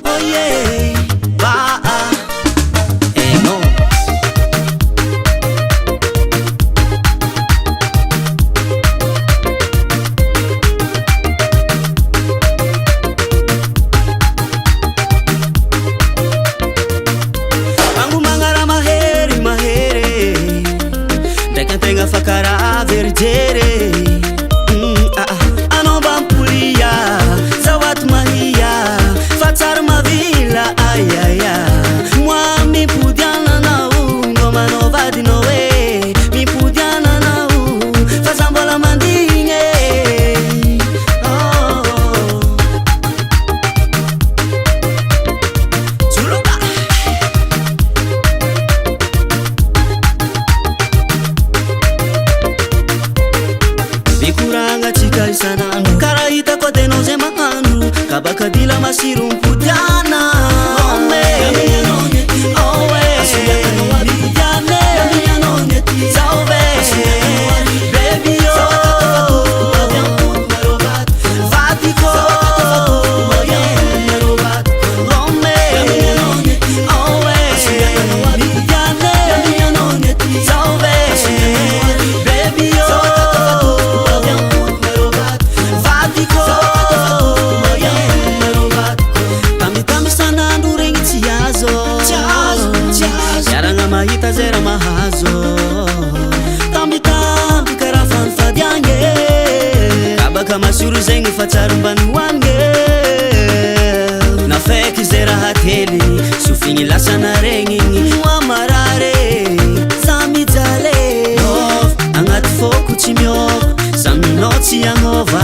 Oh yeah, ba no. Angu mangara mahere mahere, deka tenga fakara verjere. Anomba mpulia zawat mahia fatar mavila ayaya mwa mi pudiana na ngoma no vadi no we mi pudiana na fazambola mandinge chuluka bikuranga chikali sana karaita kwa teno zema handu kabaka dila masiru mputana ome owe pudiane sauve baby yo fatiko ome owe pudiane sauve baby yo mahita zera mahazo tambi kara fanfa diange kabaka masuru zengi facharumbani wange na feki zera hateli sufini lasana rengi wa marare zamijale angat foku chimyo saminoti yangova